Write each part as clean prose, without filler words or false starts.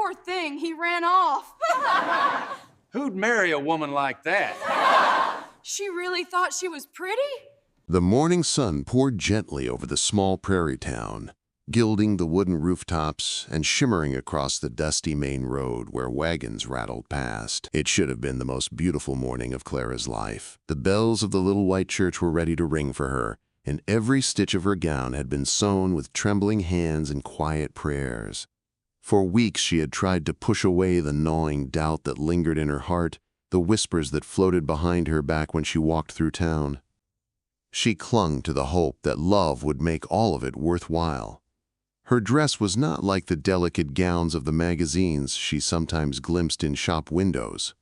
Poor thing, he ran off. Who'd marry a woman like that? She really thought she was pretty? The morning sun poured gently over the small prairie town, gilding the wooden rooftops and shimmering across the dusty main road where wagons rattled past. It should have been the most beautiful morning of Clara's life. The bells of the little white church were ready to ring for her, and every stitch of her gown had been sewn with trembling hands and quiet prayers. For weeks she had tried to push away the gnawing doubt that lingered in her heart, the whispers that floated behind her back when she walked through town. She clung to the hope that love would make all of it worthwhile. Her dress was not like the delicate gowns of the magazines she sometimes glimpsed in shop windows.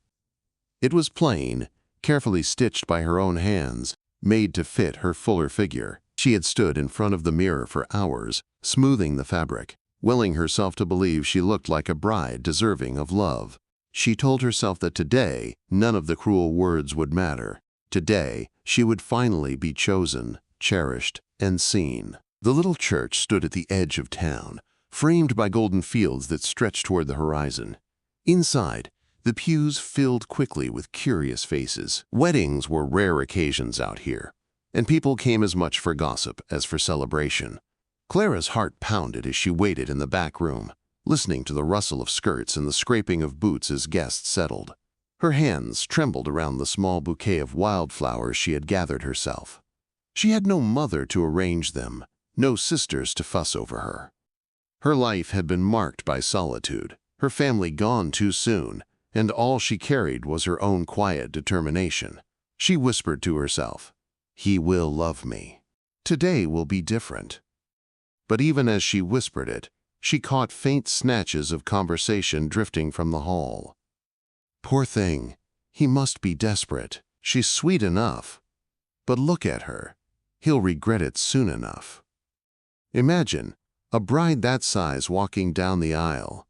It was plain, carefully stitched by her own hands, made to fit her fuller figure. She had stood in front of the mirror for hours, smoothing the fabric, willing herself to believe she looked like a bride deserving of love. She told herself that today, none of the cruel words would matter. Today, she would finally be chosen, cherished, and seen. The little church stood at the edge of town, framed by golden fields that stretched toward the horizon. Inside, the pews filled quickly with curious faces. Weddings were rare occasions out here, and people came as much for gossip as for celebration. Clara's heart pounded as she waited in the back room, listening to the rustle of skirts and the scraping of boots as guests settled. Her hands trembled around the small bouquet of wildflowers she had gathered herself. She had no mother to arrange them, no sisters to fuss over her. Her life had been marked by solitude, her family gone too soon, and all she carried was her own quiet determination. She whispered to herself, "He will love me. Today will be different." But even as she whispered it, she caught faint snatches of conversation drifting from the hall. "Poor thing, he must be desperate. She's sweet enough. But look at her. He'll regret it soon enough." Imagine a bride that size walking down the aisle.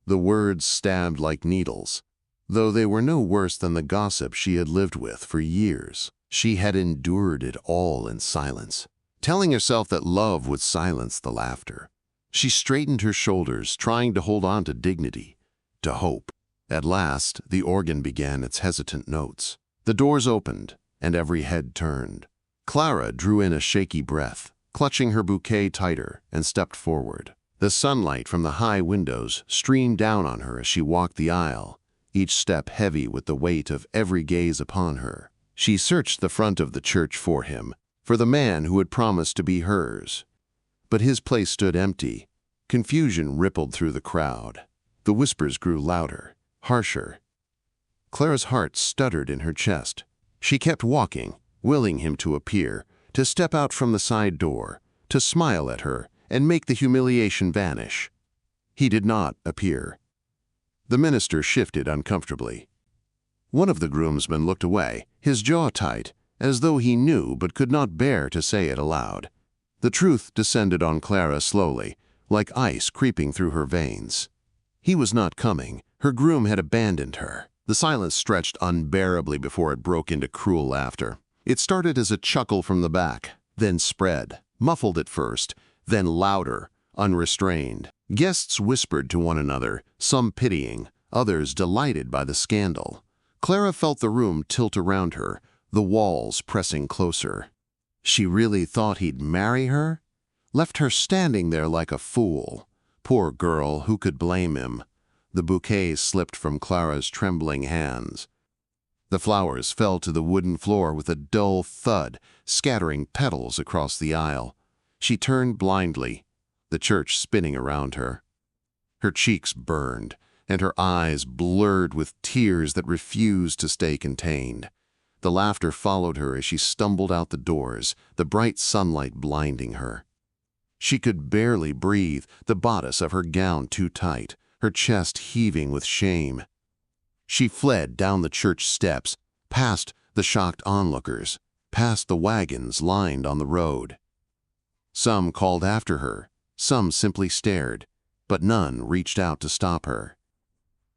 The words stabbed like needles, though they were no worse than the gossip she had lived with for years. She had endured it all in silence, telling herself that love would silence the laughter. She straightened her shoulders, trying to hold on to dignity, to hope. At last, the organ began its hesitant notes. The doors opened, and every head turned. Clara drew in a shaky breath, clutching her bouquet tighter, and stepped forward. The sunlight from the high windows streamed down on her as she walked the aisle, each step heavy with the weight of every gaze upon her. She searched the front of the church for him, for the man who had promised to be hers. But his place stood empty. Confusion rippled through the crowd. The whispers grew louder, harsher. Clara's heart stuttered in her chest. She kept walking, willing him to appear, to step out from the side door, to smile at her and make the humiliation vanish. He did not appear. The minister shifted uncomfortably. One of the groomsmen looked away, his jaw tight, as though he knew but could not bear to say it aloud. The truth descended on Clara slowly, like ice creeping through her veins. He was not coming. Her groom had abandoned her. The silence stretched unbearably before it broke into cruel laughter. It started as a chuckle from the back, then spread, muffled at first, then louder, unrestrained. Guests whispered to one another, some pitying, others delighted by the scandal. Clara felt the room tilt around her, the walls pressing closer. She really thought he'd marry her? Left her standing there like a fool. Poor girl, who could blame him? The bouquet slipped from Clara's trembling hands. The flowers fell to the wooden floor with a dull thud, scattering petals across the aisle. She turned blindly, the church spinning around her. Her cheeks burned, and her eyes blurred with tears that refused to stay contained. The laughter followed her as she stumbled out the doors, the bright sunlight blinding her. She could barely breathe, the bodice of her gown too tight, her chest heaving with shame. She fled down the church steps, past the shocked onlookers, past the wagons lined on the road. Some called after her, some simply stared, but none reached out to stop her.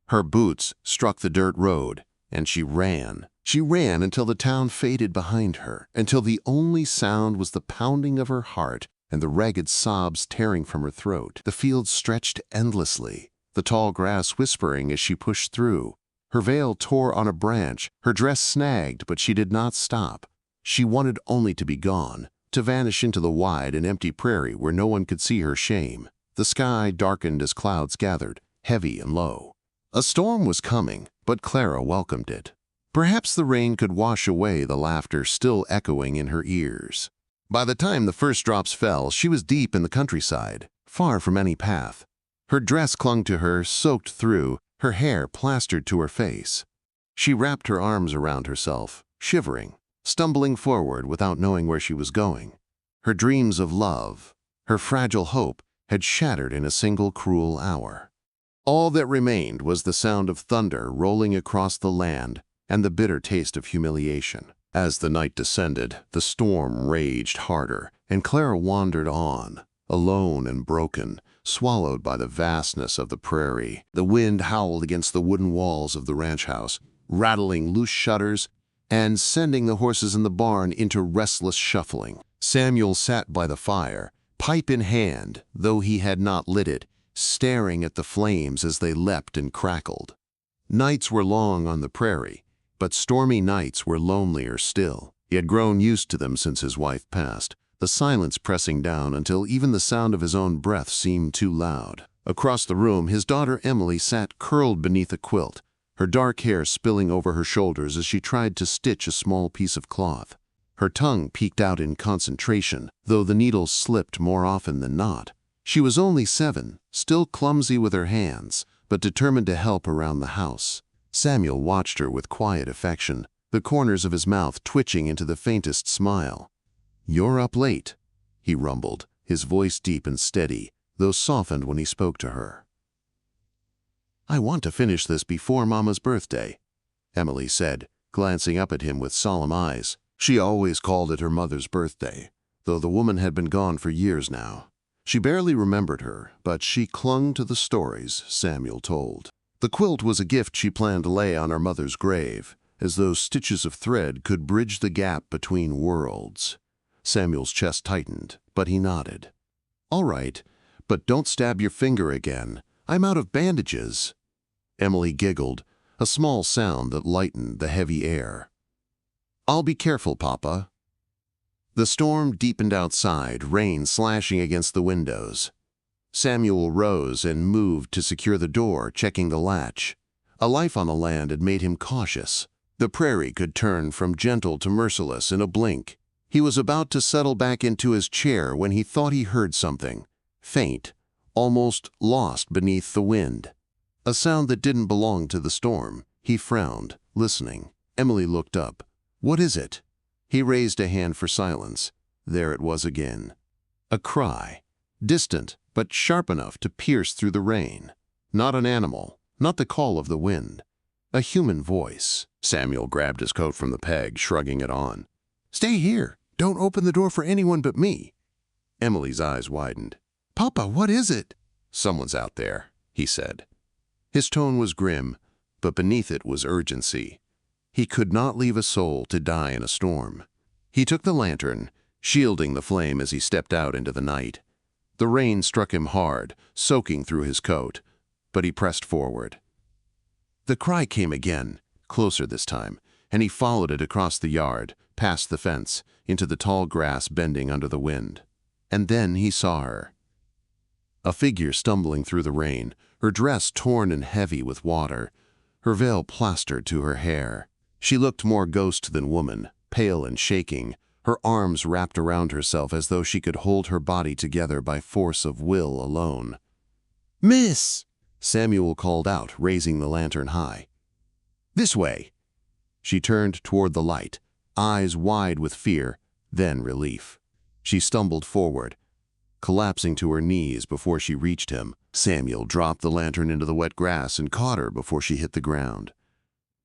Her boots struck the dirt road, and she ran. She ran until the town faded behind her, until the only sound was the pounding of her heart and the ragged sobs tearing from her throat. The fields stretched endlessly, the tall grass whispering as she pushed through. Her veil tore on a branch, her dress snagged, but she did not stop. She wanted only to be gone, to vanish into the wide and empty prairie where no one could see her shame. The sky darkened as clouds gathered, heavy and low. A storm was coming, but Clara welcomed it. Perhaps the rain could wash away the laughter still echoing in her ears. By the time the first drops fell, she was deep in the countryside, far from any path. Her dress clung to her, soaked through, her hair plastered to her face. She wrapped her arms around herself, shivering, stumbling forward without knowing where she was going. Her dreams of love, her fragile hope, had shattered in a single cruel hour. All that remained was the sound of thunder rolling across the land and the bitter taste of humiliation. As the night descended, the storm raged harder, and Clara wandered on, alone and broken, swallowed by the vastness of the prairie. The wind howled against the wooden walls of the ranch house, rattling loose shutters and sending the horses in the barn into restless shuffling. Samuel sat by the fire, pipe in hand, though he had not lit it, staring at the flames as they leapt and crackled. Nights were long on the prairie, but stormy nights were lonelier still. He had grown used to them since his wife passed, the silence pressing down until even the sound of his own breath seemed too loud. Across the room, his daughter Emily sat curled beneath a quilt, her dark hair spilling over her shoulders as she tried to stitch a small piece of cloth. Her tongue peeked out in concentration, though the needles slipped more often than not. She was only 7, still clumsy with her hands, but determined to help around the house. Samuel watched her with quiet affection, the corners of his mouth twitching into the faintest smile. "You're up late," he rumbled, his voice deep and steady, though softened when he spoke to her. "I want to finish this before Mama's birthday," Emily said, glancing up at him with solemn eyes. She always called it her mother's birthday, though the woman had been gone for years now. She barely remembered her, but she clung to the stories Samuel told. The quilt was a gift she planned to lay on her mother's grave, as those stitches of thread could bridge the gap between worlds. Samuel's chest tightened, but he nodded. "All right, but don't stab your finger again. I'm out of bandages." Emily giggled, a small sound that lightened the heavy air. "I'll be careful, Papa." The storm deepened outside, rain slashing against the windows. Samuel rose and moved to secure the door, checking the latch. A life on the land had made him cautious. The prairie could turn from gentle to merciless in a blink. He was about to settle back into his chair when he thought he heard something, faint, almost lost beneath the wind. A sound that didn't belong to the storm. He frowned, listening. Emily looked up. "What is it?" He raised a hand for silence. There it was again. A cry, distant but sharp enough to pierce through the rain. Not an animal, not the call of the wind. A human voice. Samuel grabbed his coat from the peg, shrugging it on. "Stay here. Don't open the door for anyone but me." Emily's eyes widened. "Papa, what is it?" "Someone's out there," he said. His tone was grim, but beneath it was urgency. He could not leave a soul to die in a storm. He took the lantern, shielding the flame as he stepped out into the night. The rain struck him hard, soaking through his coat, but he pressed forward. The cry came again, closer this time, and he followed it across the yard, past the fence, into the tall grass bending under the wind. And then he saw her. A figure stumbling through the rain, her dress torn and heavy with water, her veil plastered to her hair. She looked more ghost than woman, pale and shaking, her arms wrapped around herself as though she could hold her body together by force of will alone. "Miss!" Samuel called out, raising the lantern high. "This way!" She turned toward the light, eyes wide with fear, then relief. She stumbled forward, collapsing to her knees before she reached him. Samuel dropped the lantern into the wet grass and caught her before she hit the ground.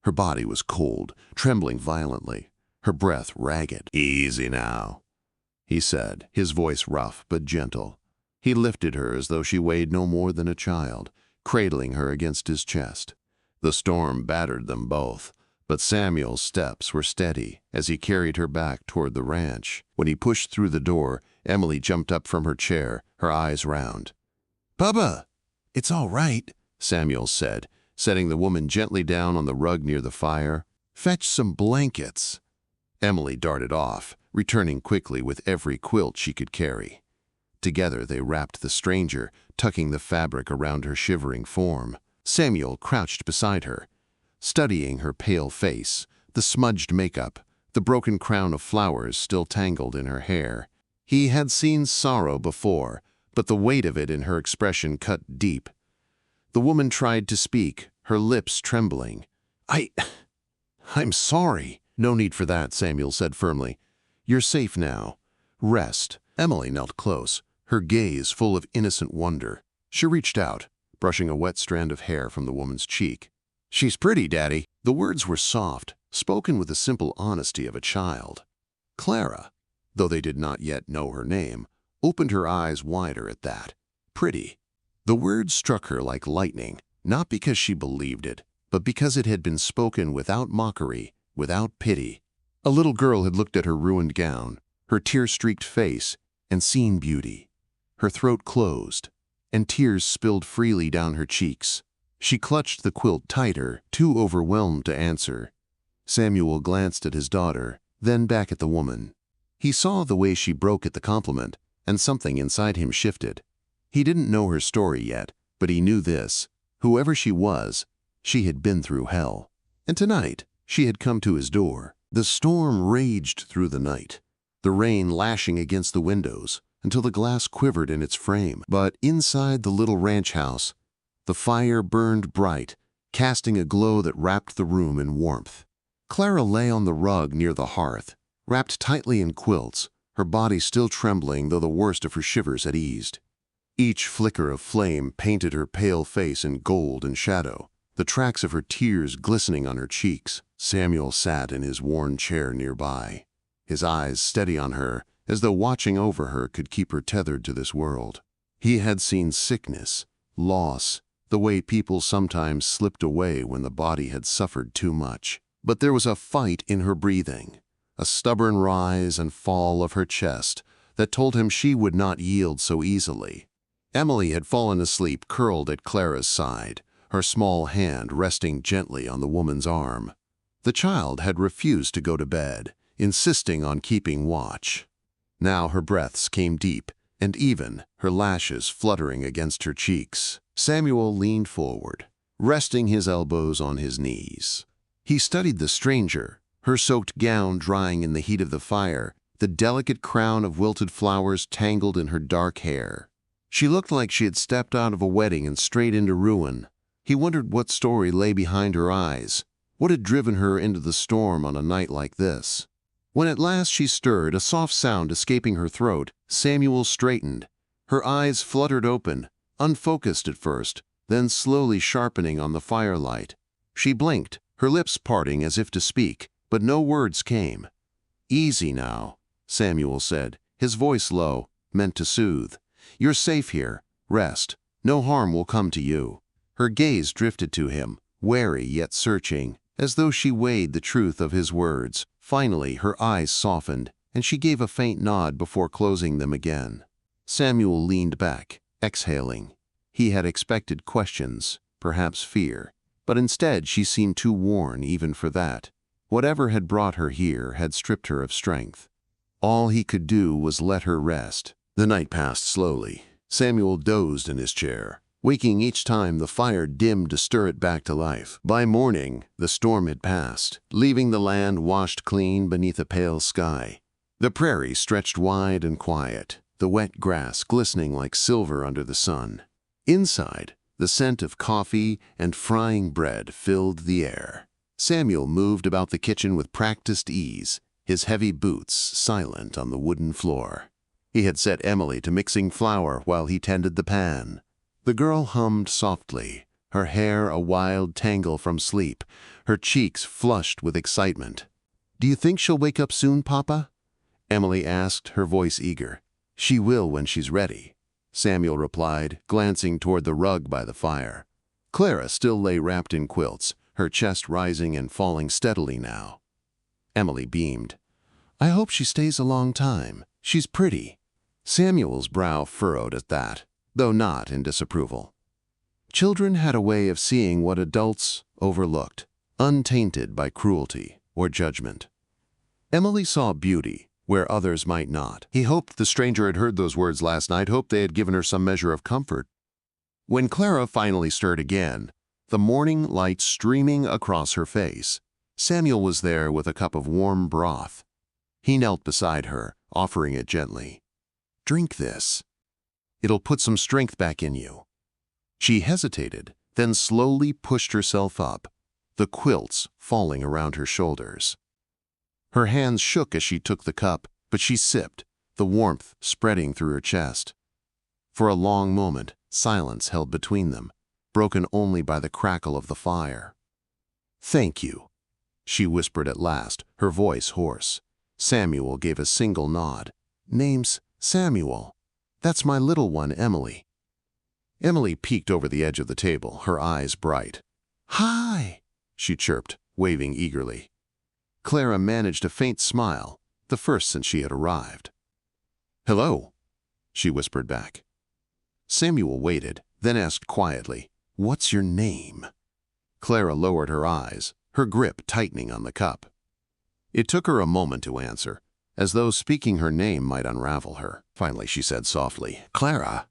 Her body was cold, trembling violently, her breath ragged. "Easy now," he said, his voice rough but gentle. He lifted her as though she weighed no more than a child, cradling her against his chest. The storm battered them both, but Samuel's steps were steady as he carried her back toward the ranch. When he pushed through the door, Emily jumped up from her chair, her eyes round. "Bubba, it's all right," Samuel said, setting the woman gently down on the rug near the fire. "Fetch some blankets." Emily darted off, returning quickly with every quilt she could carry. Together they wrapped the stranger, tucking the fabric around her shivering form. Samuel crouched beside her, studying her pale face, the smudged makeup, the broken crown of flowers still tangled in her hair. He had seen sorrow before, but the weight of it in her expression cut deep. The woman tried to speak, her lips trembling. I'm sorry." "No need for that," Samuel said firmly. "You're safe now. Rest." Emily knelt close, her gaze full of innocent wonder. She reached out, brushing a wet strand of hair from the woman's cheek. "She's pretty, Daddy." The words were soft, spoken with the simple honesty of a child. Clara, though they did not yet know her name, opened her eyes wider at that. Pretty. The words struck her like lightning, not because she believed it, but because it had been spoken without mockery, without pity. A little girl had looked at her ruined gown, her tear-streaked face, and seen beauty. Her throat closed, and tears spilled freely down her cheeks. She clutched the quilt tighter, too overwhelmed to answer. Samuel glanced at his daughter, then back at the woman. He saw the way she broke at the compliment, and something inside him shifted. He didn't know her story yet, but he knew this. Whoever she was, she had been through hell. And tonight, she had come to his door. The storm raged through the night, the rain lashing against the windows until the glass quivered in its frame. But inside the little ranch house, the fire burned bright, casting a glow that wrapped the room in warmth. Clara lay on the rug near the hearth, wrapped tightly in quilts, her body still trembling though the worst of her shivers had eased. Each flicker of flame painted her pale face in gold and shadow, the tracks of her tears glistening on her cheeks. Samuel sat in his worn chair nearby, his eyes steady on her, as though watching over her could keep her tethered to this world. He had seen sickness, loss, the way people sometimes slipped away when the body had suffered too much. But there was a fight in her breathing, a stubborn rise and fall of her chest that told him she would not yield so easily. Emily had fallen asleep curled at Clara's side, her small hand resting gently on the woman's arm. The child had refused to go to bed, insisting on keeping watch. Now her breaths came deep and even, her lashes fluttering against her cheeks. Samuel leaned forward, resting his elbows on his knees. He studied the stranger, her soaked gown drying in the heat of the fire, the delicate crown of wilted flowers tangled in her dark hair. She looked like she had stepped out of a wedding and straight into ruin. He wondered what story lay behind her eyes, what had driven her into the storm on a night like this. When at last she stirred, a soft sound escaping her throat, Samuel straightened. Her eyes fluttered open, unfocused at first, then slowly sharpening on the firelight. She blinked, her lips parting as if to speak, but no words came. "Easy now," Samuel said, his voice low, meant to soothe. "You're safe here. Rest. No harm will come to you." Her gaze drifted to him, wary yet searching, as though she weighed the truth of his words. Finally, her eyes softened, and she gave a faint nod before closing them again. Samuel leaned back, exhaling. He had expected questions, perhaps fear, but instead she seemed too worn even for that. Whatever had brought her here had stripped her of strength. All he could do was let her rest. The night passed slowly. Samuel dozed in his chair, waking each time the fire dimmed to stir it back to life. By morning, the storm had passed, leaving the land washed clean beneath a pale sky. The prairie stretched wide and quiet, the wet grass glistening like silver under the sun. Inside, the scent of coffee and frying bread filled the air. Samuel moved about the kitchen with practiced ease, his heavy boots silent on the wooden floor. He had set Emily to mixing flour while he tended the pan. The girl hummed softly, her hair a wild tangle from sleep, her cheeks flushed with excitement. "Do you think she'll wake up soon, Papa?" Emily asked, her voice eager. "She will when she's ready," Samuel replied, glancing toward the rug by the fire. Clara still lay wrapped in quilts, her chest rising and falling steadily now. Emily beamed. "I hope she stays a long time. She's pretty." Samuel's brow furrowed at that, though not in disapproval. Children had a way of seeing what adults overlooked, untainted by cruelty or judgment. Emily saw beauty where others might not. He hoped the stranger had heard those words last night, hoped they had given her some measure of comfort. When Clara finally stirred again, the morning light streaming across her face, Samuel was there with a cup of warm broth. He knelt beside her, offering it gently. "Drink this. It'll put some strength back in you." She hesitated, then slowly pushed herself up, the quilts falling around her shoulders. Her hands shook as she took the cup, but she sipped, the warmth spreading through her chest. For a long moment, silence held between them, broken only by the crackle of the fire. "Thank you," she whispered at last, her voice hoarse. Samuel gave a single nod. "Name's Samuel. That's my little one, Emily." Emily peeked over the edge of the table, her eyes bright. "Hi," she chirped, waving eagerly. Clara managed a faint smile, the first since she had arrived. "Hello," she whispered back. Samuel waited, then asked quietly, "What's your name?" Clara lowered her eyes, her grip tightening on the cup. It took her a moment to answer, as though speaking her name might unravel her. Finally she said softly, "Clara."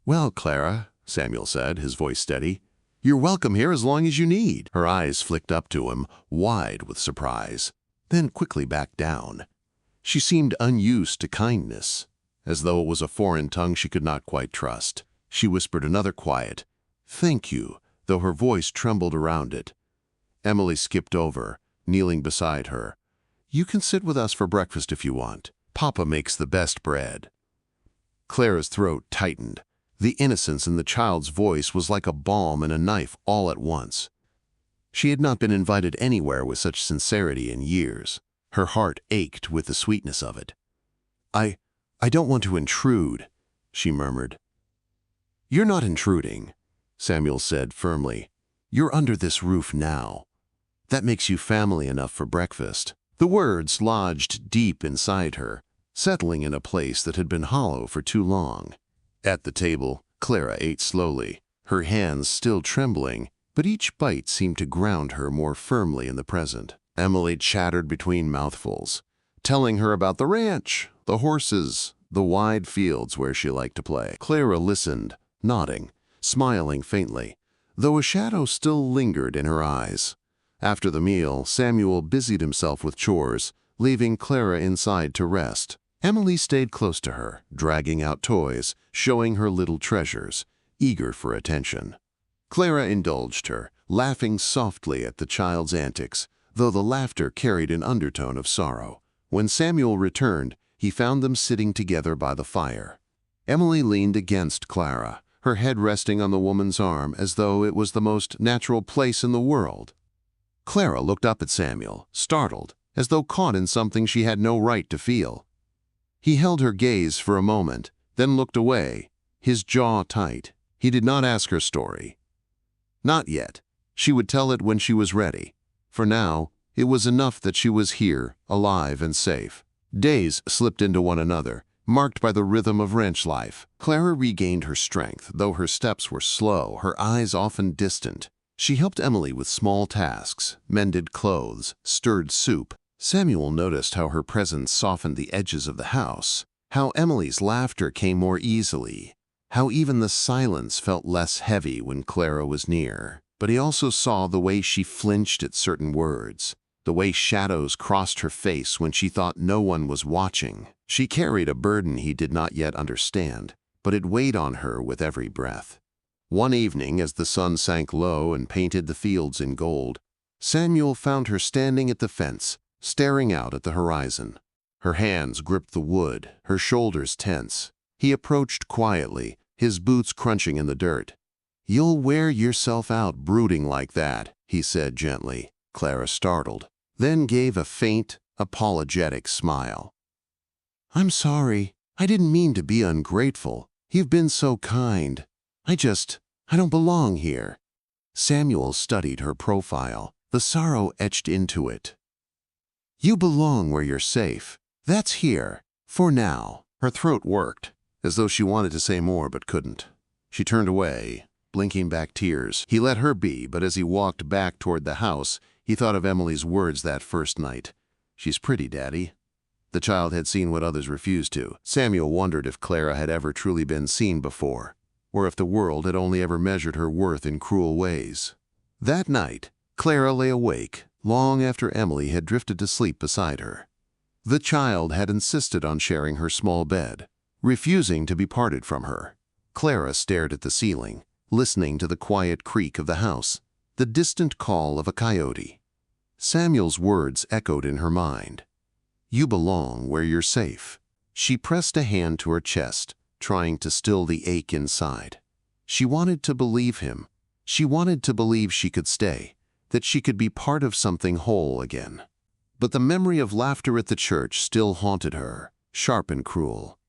"Well, Clara," Samuel said, his voice steady, "you're welcome here as long as you need." Her eyes flicked up to him, wide with surprise, then quickly back down. She seemed unused to kindness, as though it was a foreign tongue she could not quite trust. She whispered another quiet, "Thank you," though her voice trembled around it. Emily skipped over, kneeling beside her. "You can sit with us for breakfast if you want. Papa makes the best bread." Clara's throat tightened. The innocence in the child's voice was like a balm and a knife all at once. She had not been invited anywhere with such sincerity in years. Her heart ached with the sweetness of it. I don't want to intrude," she murmured. "You're not intruding," Samuel said firmly. "You're under this roof now. That makes you family enough for breakfast." The words lodged deep inside her, settling in a place that had been hollow for too long. At the table, Clara ate slowly, her hands still trembling, but each bite seemed to ground her more firmly in the present. Emily chattered between mouthfuls, telling her about the ranch, the horses, the wide fields where she liked to play. Clara listened, nodding, smiling faintly, though a shadow still lingered in her eyes. After the meal, Samuel busied himself with chores, leaving Clara inside to rest. Emily stayed close to her, dragging out toys, showing her little treasures, eager for attention. Clara indulged her, laughing softly at the child's antics, though the laughter carried an undertone of sorrow. When Samuel returned, he found them sitting together by the fire. Emily leaned against Clara, her head resting on the woman's arm as though it was the most natural place in the world. Clara looked up at Samuel, startled, as though caught in something she had no right to feel. He held her gaze for a moment, then looked away, his jaw tight. He did not ask her story. Not yet. She would tell it when she was ready. For now, it was enough that she was here, alive and safe. Days slipped into one another, marked by the rhythm of ranch life. Clara regained her strength, though her steps were slow, her eyes often distant. She helped Emily with small tasks, mended clothes, stirred soup. Samuel noticed how her presence softened the edges of the house, how Emily's laughter came more easily, how even the silence felt less heavy when Clara was near. But he also saw the way she flinched at certain words, the way shadows crossed her face when she thought no one was watching. She carried a burden he did not yet understand, but it weighed on her with every breath. One evening, as the sun sank low and painted the fields in gold, Samuel found her standing at the fence, staring out at the horizon. Her hands gripped the wood, her shoulders tense. He approached quietly, his boots crunching in the dirt. "You'll wear yourself out brooding like that," he said gently. Clara startled, then gave a faint, apologetic smile. "I'm sorry. I didn't mean to be ungrateful. You've been so kind. I don't belong here." Samuel studied her profile, the sorrow etched into it. "You belong where you're safe. That's here, for now." Her throat worked, as though she wanted to say more but couldn't. She turned away, blinking back tears. He let her be, but as he walked back toward the house, he thought of Emily's words that first night. "She's pretty, Daddy." The child had seen what others refused to. Samuel wondered if Clara had ever truly been seen before, or if the world had only ever measured her worth in cruel ways. That night, Clara lay awake, long after Emily had drifted to sleep beside her. The child had insisted on sharing her small bed, refusing to be parted from her. Clara stared at the ceiling, listening to the quiet creak of the house, the distant call of a coyote. Samuel's words echoed in her mind. "You belong where you're safe." She pressed a hand to her chest, trying to still the ache inside. She wanted to believe him. She wanted to believe she could stay, that she could be part of something whole again. But the memory of laughter at the church still haunted her, sharp and cruel.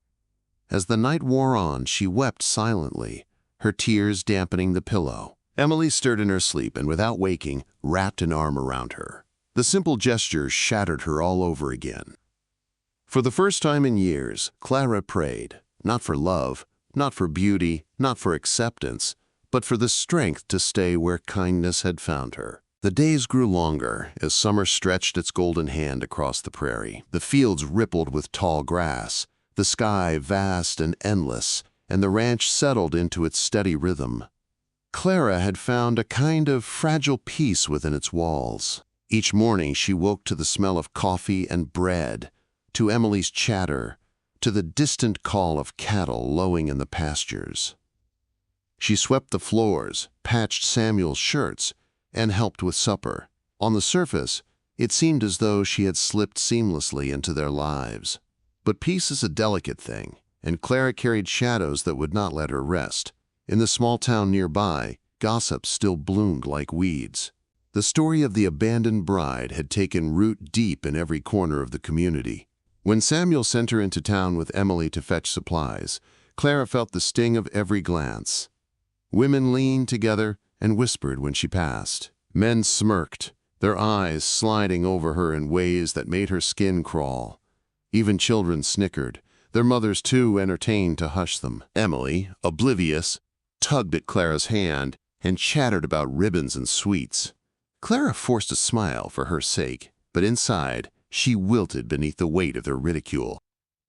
As the night wore on, she wept silently, her tears dampening the pillow. Emily stirred in her sleep and, without waking, wrapped an arm around her. The simple gesture shattered her all over again. For the first time in years, Clara prayed, not for love, not for beauty, not for acceptance, but for the strength to stay where kindness had found her. The days grew longer as summer stretched its golden hand across the prairie. The fields rippled with tall grass, the sky vast and endless, and the ranch settled into its steady rhythm. Clara had found a kind of fragile peace within its walls. Each morning she woke to the smell of coffee and bread, to Emily's chatter, to the distant call of cattle lowing in the pastures. She swept the floors, patched Samuel's shirts, and helped with supper. On the surface, it seemed as though she had slipped seamlessly into their lives. But peace is a delicate thing, and Clara carried shadows that would not let her rest. In the small town nearby, gossip still bloomed like weeds. The story of the abandoned bride had taken root deep in every corner of the community. When Samuel sent her into town with Emily to fetch supplies, Clara felt the sting of every glance. Women leaned together and whispered when she passed. Men smirked, their eyes sliding over her in ways that made her skin crawl. Even children snickered, their mothers too entertained to hush them. Emily, oblivious, tugged at Clara's hand and chattered about ribbons and sweets. Clara forced a smile for her sake, but inside, she wilted beneath the weight of their ridicule.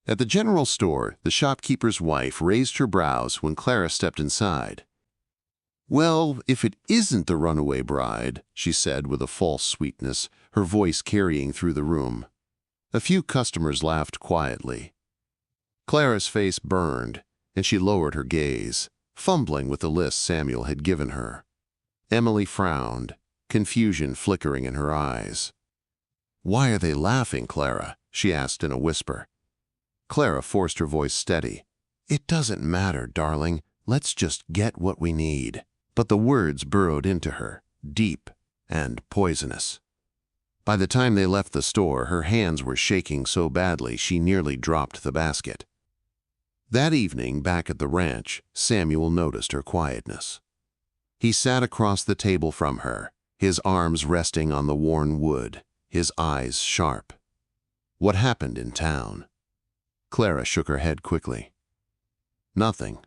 At the general store, the shopkeeper's wife raised her brows when Clara stepped inside. "Well, if it isn't the runaway bride," she said with a false sweetness, her voice carrying through the room. A few customers laughed quietly. Clara's face burned, and she lowered her gaze, fumbling with the list Samuel had given her. Emily frowned, confusion flickering in her eyes. "Why are they laughing, Clara?" she asked in a whisper. Clara forced her voice steady. "It doesn't matter, darling. Let's just get what we need." But the words burrowed into her, deep and poisonous. By the time they left the store, her hands were shaking so badly she nearly dropped the basket. That evening, back at the ranch, Samuel noticed her quietness. He sat across the table from her, his arms resting on the worn wood, his eyes sharp. "What happened in town?" Clara shook her head quickly. "Nothing.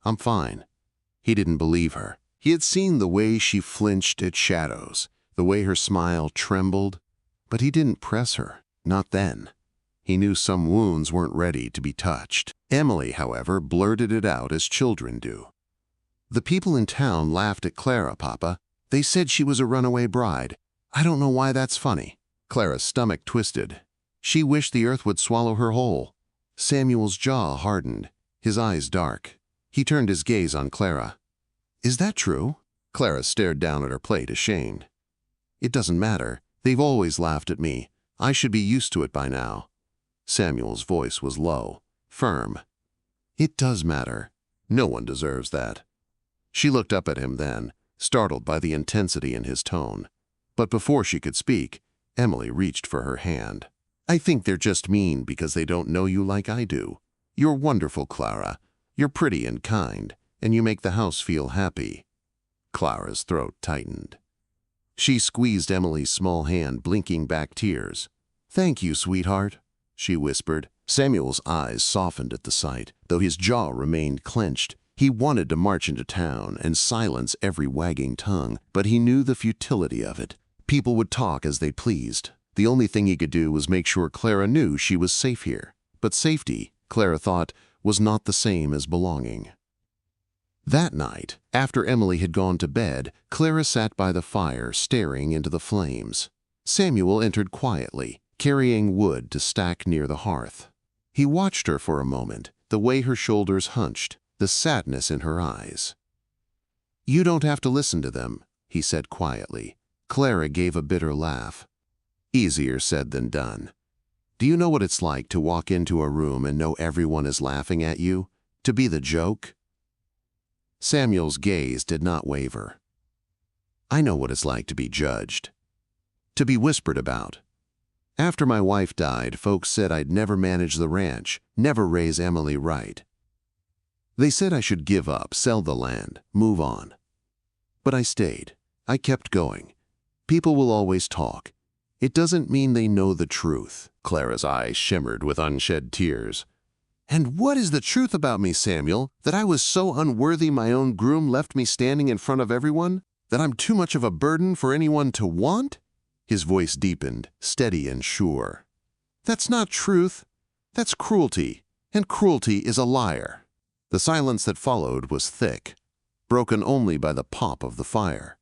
I'm fine." He didn't believe her. He had seen the way she flinched at shadows, the way her smile trembled, but he didn't press her, not then. He knew some wounds weren't ready to be touched. Emily, however, blurted it out as children do. "The people in town laughed at Clara, Papa. They said she was a runaway bride. I don't know why that's funny." Clara's stomach twisted. She wished the earth would swallow her whole. Samuel's jaw hardened, his eyes dark. He turned his gaze on Clara. "Is that true?" Clara stared down at her plate, ashamed. "It doesn't matter. They've always laughed at me. I should be used to it by now." Samuel's voice was low, firm. "It does matter. No one deserves that." She looked up at him then, startled by the intensity in his tone. But before she could speak, Emily reached for her hand. "I think they're just mean because they don't know you like I do. You're wonderful, Clara. You're pretty and kind, and you make the house feel happy." Clara's throat tightened. She squeezed Emily's small hand, blinking back tears. "Thank you, sweetheart," she whispered. Samuel's eyes softened at the sight, though his jaw remained clenched. He He wanted to march into town and silence every wagging tongue, but he knew the futility of it. People would talk as they pleased. The only thing he could do was make sure Clara knew she was safe here. But safety, Clara thought, was not the same as belonging. That night, after Emily had gone to bed, Clara sat by the fire staring into the flames. Samuel entered quietly, carrying wood to stack near the hearth. He watched her for a moment, the way her shoulders hunched, the sadness in her eyes. "You don't have to listen to them," he said quietly. Clara gave a bitter laugh. "Easier said than done. Do you know what it's like to walk into a room and know everyone is laughing at you? To be the joke?" Samuel's gaze did not waver. "I know what it's like to be judged. To be whispered about. After my wife died, folks said I'd never manage the ranch, never raise Emily right. They said I should give up, sell the land, move on. But I stayed. I kept going. People will always talk. It doesn't mean they know the truth." Clara's eyes shimmered with unshed tears. "And what is the truth about me, Samuel? That I was so unworthy my own groom left me standing in front of everyone? That I'm too much of a burden for anyone to want?" His voice deepened, steady and sure. "That's not truth. That's cruelty, and cruelty is a liar." The silence that followed was thick, broken only by the pop of the fire.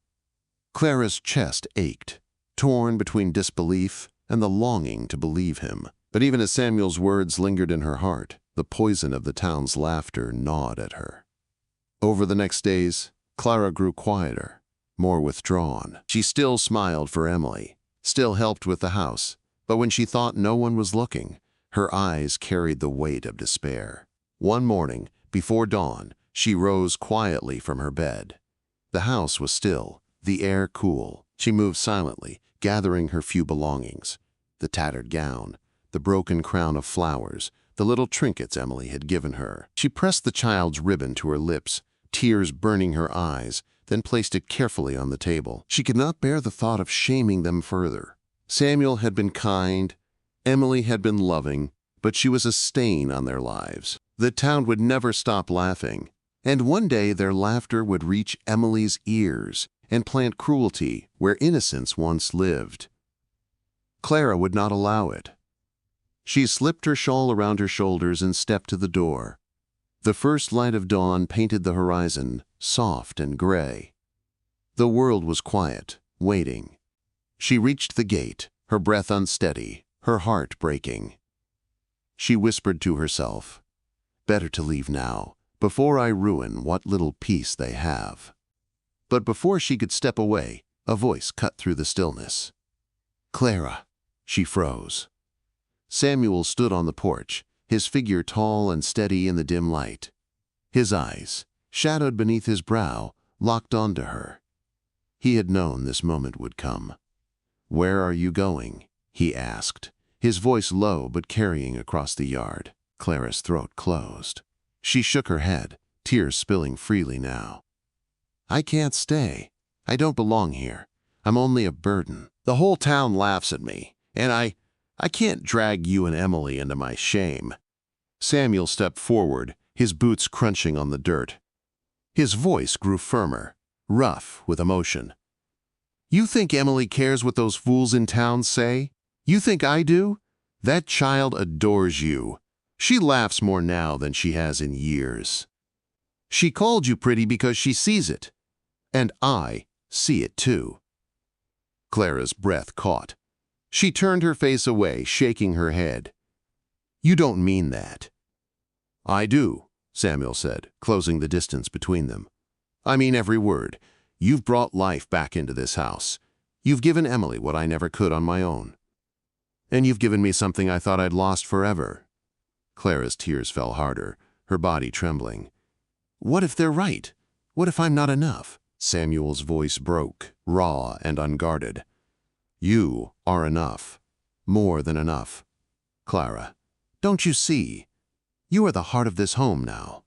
Clara's chest ached, torn between disbelief and the longing to believe him. But even as Samuel's words lingered in her heart, the poison of the town's laughter gnawed at her. Over the next days, Clara grew quieter, more withdrawn. She still smiled for Emily, still helped with the house, but when she thought no one was looking, her eyes carried the weight of despair. One morning, before dawn, she rose quietly from her bed. The house was still, the air cool. She moved silently, gathering her few belongings: the tattered gown, the broken crown of flowers, the little trinkets Emily had given her. She pressed the child's ribbon to her lips, tears burning her eyes, then placed it carefully on the table. She could not bear the thought of shaming them further. Samuel had been kind, Emily had been loving, but she was a stain on their lives. The town would never stop laughing, and one day their laughter would reach Emily's ears and plant cruelty where innocence once lived. Clara would not allow it. She slipped her shawl around her shoulders and stepped to the door. The first light of dawn painted the horizon, soft and gray. The world was quiet, waiting. She reached the gate, her breath unsteady, her heart breaking. She whispered to herself, "Better to leave now, before I ruin what little peace they have." But before she could step away, a voice cut through the stillness. "Clara." She froze. Samuel stood on the porch, his figure tall and steady in the dim light. His eyes, shadowed beneath his brow, locked onto her. He had known this moment would come. "Where are you going?" he asked, his voice low but carrying across the yard. Clara's throat closed. She shook her head, tears spilling freely now. "I can't stay. I don't belong here. I'm only a burden. The whole town laughs at me, and I can't drag you and Emily into my shame." Samuel stepped forward, his boots crunching on the dirt. His voice grew firmer, rough with emotion. "You think Emily cares what those fools in town say? You think I do? That child adores you. She laughs more now than she has in years. She called you pretty because she sees it. And I see it too." Clara's breath caught. She turned her face away, shaking her head. "You don't mean that." "I do," Samuel said, closing the distance between them. "I mean every word. You've brought life back into this house. You've given Emily what I never could on my own. And you've given me something I thought I'd lost forever." Clara's tears fell harder, her body trembling. "What if they're right? What if I'm not enough?" Samuel's voice broke, raw and unguarded. "You are enough. More than enough. Clara, don't you see? You are the heart of this home now."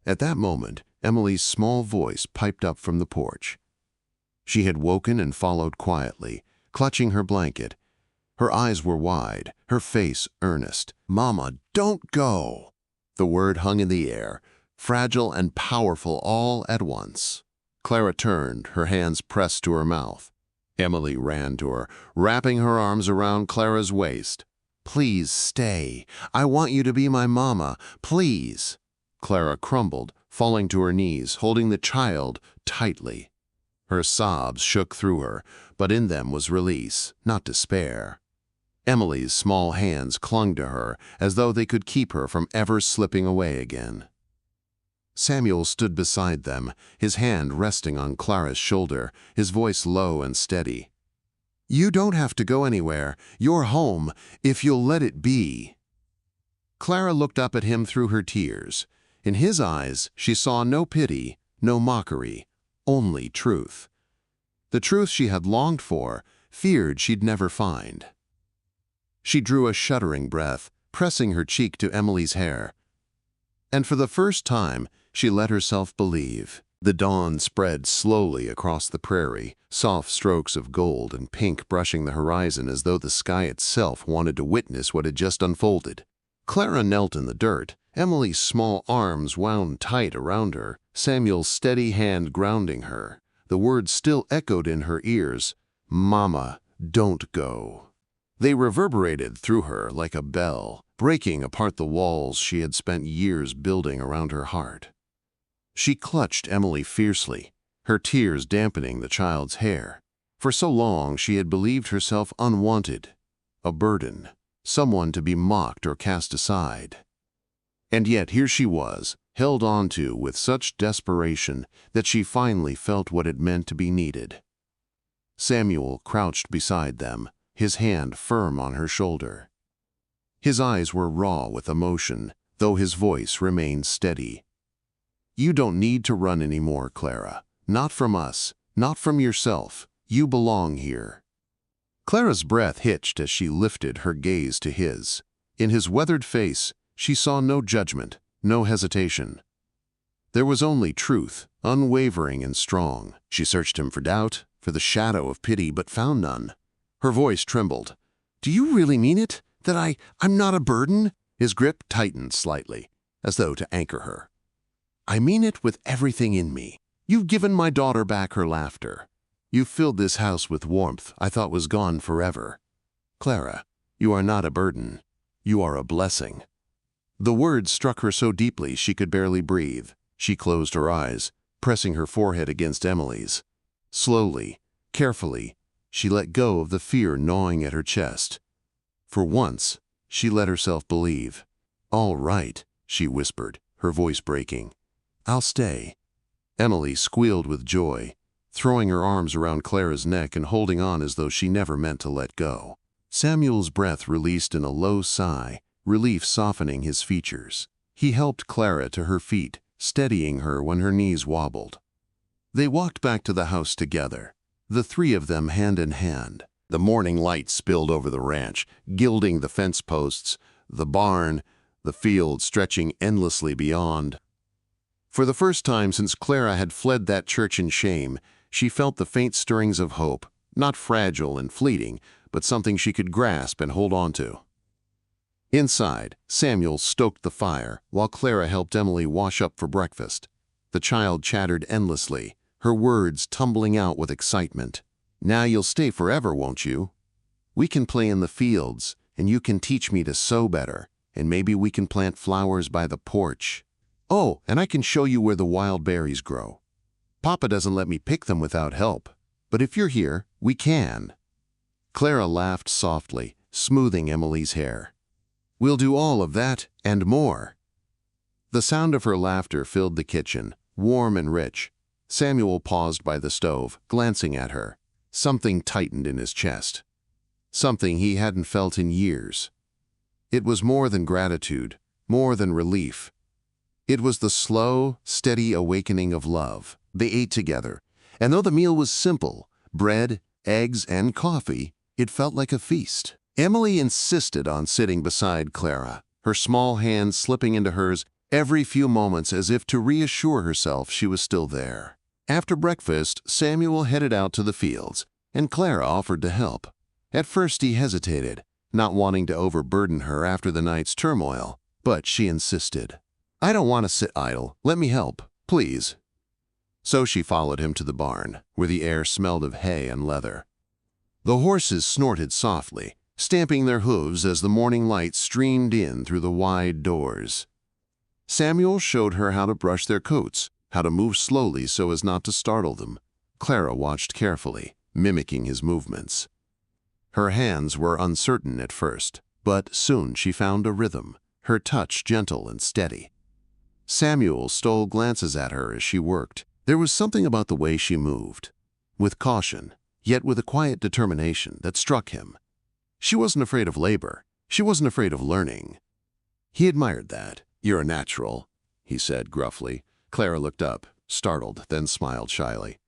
At that moment, Emily's small voice piped up from the porch. She had woken and followed quietly, clutching her blanket. Her eyes were wide, her face earnest. "Mama, don't go!" The word hung in the air, fragile and powerful all at once. Clara turned, her hands pressed to her mouth. Emily ran to her, wrapping her arms around Clara's waist. "Please stay. I want you to be my mama. Please." Clara crumbled, falling to her knees, holding the child tightly. Her sobs shook through her, but in them was release, not despair. Emily's small hands clung to her as though they could keep her from ever slipping away again. Samuel stood beside them, his hand resting on Clara's shoulder, his voice low and steady. "You don't have to go anywhere. You're home, if you'll let it be." Clara looked up at him through her tears. In his eyes, she saw no pity, no mockery, only truth. The truth she had longed for, feared she'd never find. She drew a shuddering breath, pressing her cheek to Emily's hair. And for the first time, she let herself believe. The dawn spread slowly across the prairie, soft strokes of gold and pink brushing the horizon as though the sky itself wanted to witness what had just unfolded. Clara knelt in the dirt, Emily's small arms wound tight around her, Samuel's steady hand grounding her. The words still echoed in her ears, "Mama, don't go." They reverberated through her like a bell, breaking apart the walls she had spent years building around her heart. She clutched Emily fiercely, her tears dampening the child's hair. For so long she had believed herself unwanted, a burden, someone to be mocked or cast aside. And yet here she was, held onto with such desperation that she finally felt what it meant to be needed. Samuel crouched beside them, his hand firm on her shoulder. His eyes were raw with emotion, though his voice remained steady. "You don't need to run anymore, Clara. Not from us, not from yourself. You belong here." Clara's breath hitched as she lifted her gaze to his. In his weathered face, she saw no judgment, no hesitation. There was only truth, unwavering and strong. She searched him for doubt, for the shadow of pity, but found none. Her voice trembled. "Do you really mean it? That I'm not a burden?" His grip tightened slightly, as though to anchor her. "I mean it with everything in me. You've given my daughter back her laughter. You've filled this house with warmth I thought was gone forever. Clara, you are not a burden. You are a blessing." The words struck her so deeply she could barely breathe. She closed her eyes, pressing her forehead against Emily's. Slowly, carefully, she let go of the fear gnawing at her chest. For once, she let herself believe. "All right," she whispered, her voice breaking. "I'll stay." Emily squealed with joy, throwing her arms around Clara's neck and holding on as though she never meant to let go. Samuel's breath released in a low sigh, relief softening his features. He helped Clara to her feet, steadying her when her knees wobbled. They walked back to the house together, the three of them hand in hand. The morning light spilled over the ranch, gilding the fence posts, the barn, the field stretching endlessly beyond. For the first time since Clara had fled that church in shame, she felt the faint stirrings of hope, not fragile and fleeting, but something she could grasp and hold on to. Inside, Samuel stoked the fire, while Clara helped Emily wash up for breakfast. The child chattered endlessly, her words tumbling out with excitement. "Now you'll stay forever, won't you? We can play in the fields, and you can teach me to sew better, and maybe we can plant flowers by the porch. Oh, and I can show you where the wild berries grow. Papa doesn't let me pick them without help, but if you're here, we can." Clara laughed softly, smoothing Emily's hair. "We'll do all of that and more." The sound of her laughter filled the kitchen, warm and rich. Samuel paused by the stove, glancing at her. Something tightened in his chest. Something he hadn't felt in years. It was more than gratitude, more than relief. It was the slow, steady awakening of love. They ate together, and though the meal was simple, bread, eggs, and coffee, it felt like a feast. Emily insisted on sitting beside Clara, her small hand slipping into hers every few moments as if to reassure herself she was still there. After breakfast, Samuel headed out to the fields, and Clara offered to help. At first he hesitated, not wanting to overburden her after the night's turmoil, but she insisted. I don't want to sit idle. Let me help, please. So she followed him to the barn, where the air smelled of hay and leather. The horses snorted softly, stamping their hooves as the morning light streamed in through the wide doors. Samuel showed her how to brush their coats, how to move slowly so as not to startle them. Clara watched carefully, mimicking his movements. Her hands were uncertain at first, but soon she found a rhythm, her touch gentle and steady. Samuel stole glances at her as she worked. There was something about the way she moved, with caution, yet with a quiet determination that struck him. She wasn't afraid of labor. She wasn't afraid of learning. He admired that. "You're a natural," he said gruffly. Clara looked up, startled, then smiled shyly.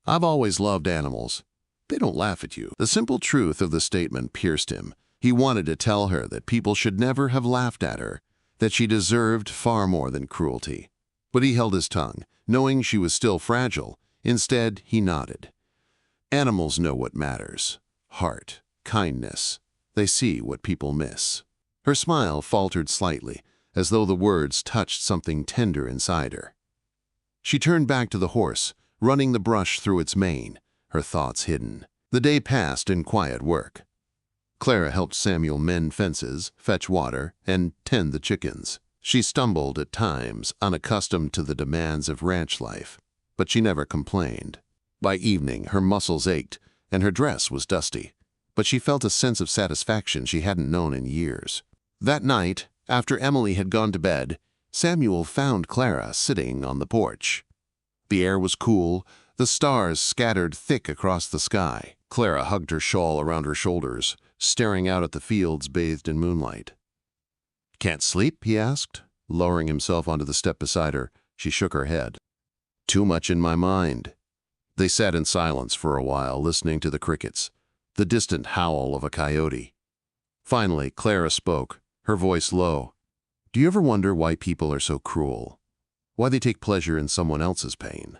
"I've always loved animals. They don't laugh at you." The simple truth of the statement pierced him. He wanted to tell her that people should never have laughed at her, that she deserved far more than cruelty. But he held his tongue, knowing she was still fragile. Instead, he nodded. Animals know what matters. Heart, kindness. They see what people miss. Her smile faltered slightly, as though the words touched something tender inside her. She turned back to the horse, running the brush through its mane, her thoughts hidden. The day passed in quiet work. Clara helped Samuel mend fences, fetch water, and tend the chickens. She stumbled at times, unaccustomed to the demands of ranch life, but she never complained. By evening, her muscles ached, and her dress was dusty, but she felt a sense of satisfaction she hadn't known in years. That night, after Emily had gone to bed, Samuel found Clara sitting on the porch. The air was cool, the stars scattered thick across the sky. Clara hugged her shawl around her shoulders, staring out at the fields bathed in moonlight. "Can't sleep?" he asked, lowering himself onto the step beside her. She shook her head. "Too much in my mind." They sat in silence for a while, listening to the crickets, the distant howl of a coyote. Finally, Clara spoke, her voice low. "Do you ever wonder why people are so cruel? Why they take pleasure in someone else's pain?"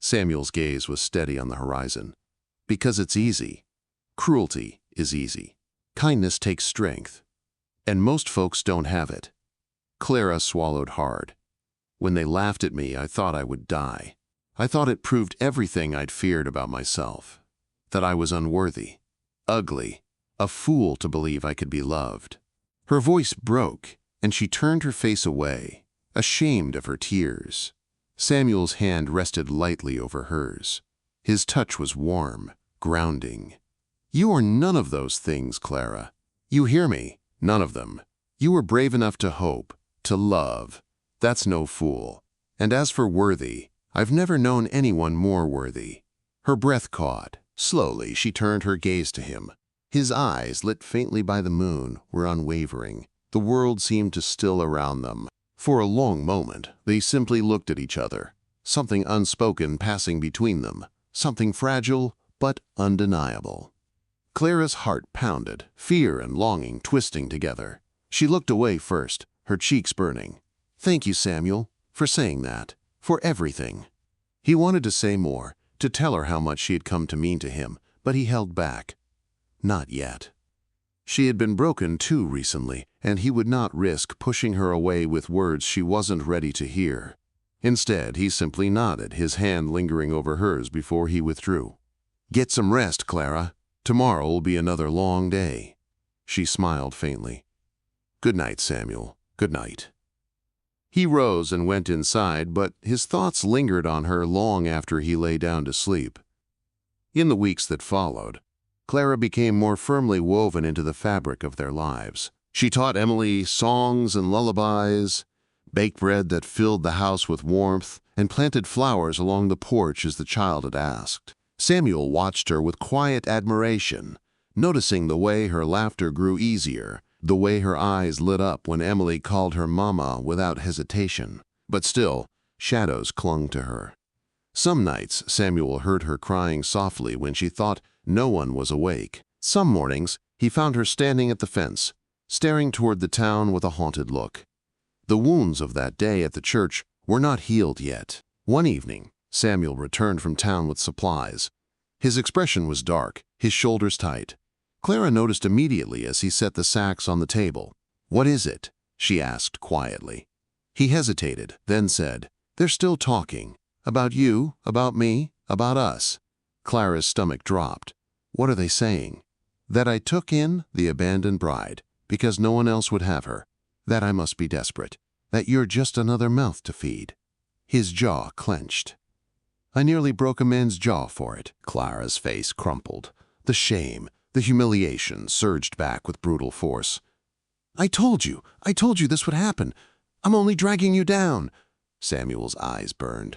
Samuel's gaze was steady on the horizon. "Because it's easy. Cruelty is easy. Kindness takes strength. And most folks don't have it." Clara swallowed hard. "When they laughed at me, I thought I would die. I thought it proved everything I'd feared about myself. That I was unworthy, ugly, a fool to believe I could be loved." Her voice broke, and she turned her face away, ashamed of her tears. Samuel's hand rested lightly over hers. His touch was warm, grounding. "You are none of those things, Clara. You hear me? None of them. You were brave enough to hope, to love. That's no fool. And as for worthy, I've never known anyone more worthy." Her breath caught. Slowly, she turned her gaze to him. His eyes, lit faintly by the moon, were unwavering. The world seemed to still around them. For a long moment, they simply looked at each other, something unspoken passing between them, something fragile but undeniable. Clara's heart pounded, fear and longing twisting together. She looked away first, her cheeks burning. "Thank you, Samuel, for saying that, for everything." He wanted to say more, to tell her how much she had come to mean to him, but he held back. Not yet. She had been broken too recently, and he would not risk pushing her away with words she wasn't ready to hear. Instead, he simply nodded, his hand lingering over hers before he withdrew. "Get some rest, Clara. Tomorrow will be another long day." She smiled faintly. "Good night, Samuel. Good night." He rose and went inside, but his thoughts lingered on her long after he lay down to sleep. In the weeks that followed, Clara became more firmly woven into the fabric of their lives. She taught Emily songs and lullabies, baked bread that filled the house with warmth, and planted flowers along the porch as the child had asked. Samuel watched her with quiet admiration, noticing the way her laughter grew easier, the way her eyes lit up when Emily called her mama without hesitation. But still, shadows clung to her. Some nights, Samuel heard her crying softly when she thought no one was awake. Some mornings, he found her standing at the fence, staring toward the town with a haunted look. The wounds of that day at the church were not healed yet. One evening, Samuel returned from town with supplies. His expression was dark, his shoulders tight. Clara noticed immediately as he set the sacks on the table. "What is it?" she asked quietly. He hesitated, then said, "They're still talking. About you, about me, about us." Clara's stomach dropped. "What are they saying?" "That I took in the abandoned bride, because no one else would have her. That I must be desperate. That you're just another mouth to feed." His jaw clenched. "I nearly broke a man's jaw for it." Clara's face crumpled. The shame, the humiliation surged back with brutal force. I told you this would happen. I'm only dragging you down." Samuel's eyes burned.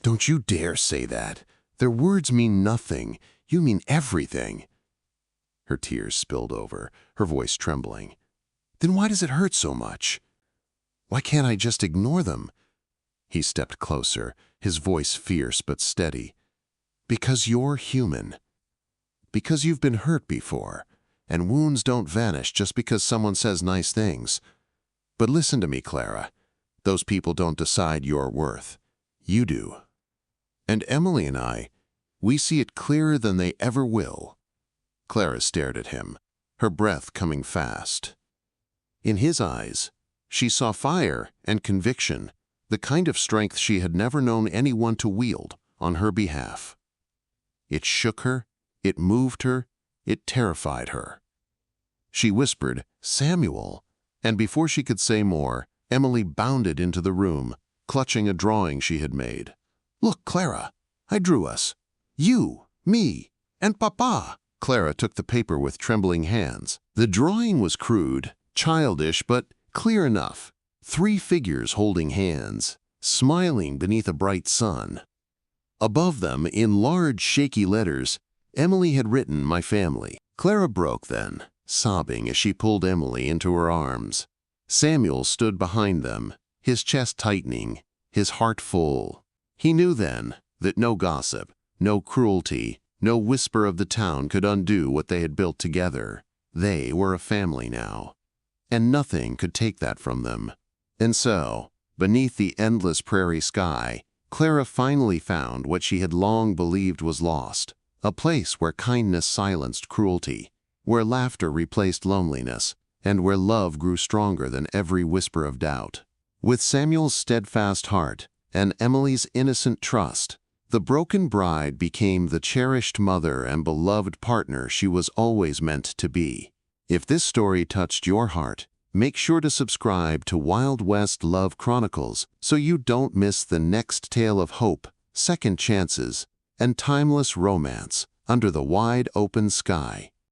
"Don't you dare say that. Their words mean nothing. You mean everything." Her tears spilled over, her voice trembling. "Then why does it hurt so much? Why can't I just ignore them?" He stepped closer, his voice fierce but steady. "Because you're human. Because you've been hurt before, and wounds don't vanish just because someone says nice things. But listen to me, Clara. Those people don't decide your worth. You do. And Emily and I, we see it clearer than they ever will." Clara stared at him, her breath coming fast. In his eyes, she saw fire and conviction, the kind of strength she had never known anyone to wield on her behalf. It shook her, it moved her, it terrified her. She whispered, "Samuel," and before she could say more, Emily bounded into the room, clutching a drawing she had made. "Look, Clara, I drew us. You, me, and Papa." Clara took the paper with trembling hands. The drawing was crude, childish, but clear enough. 3 figures holding hands, smiling beneath a bright sun. Above them, in large, shaky letters, Emily had written, "My family." Clara broke then, sobbing as she pulled Emily into her arms. Samuel stood behind them, his chest tightening, his heart full. He knew then that no gossip, no cruelty, no whisper of the town could undo what they had built together. They were a family now, and nothing could take that from them. And so, beneath the endless prairie sky, Clara finally found what she had long believed was lost, a place where kindness silenced cruelty, where laughter replaced loneliness, and where love grew stronger than every whisper of doubt. With Samuel's steadfast heart and Emily's innocent trust, the broken bride became the cherished mother and beloved partner she was always meant to be. If this story touched your heart, make sure to subscribe to Wild West Love Chronicles so you don't miss the next tale of hope, second chances, and timeless romance under the wide open sky.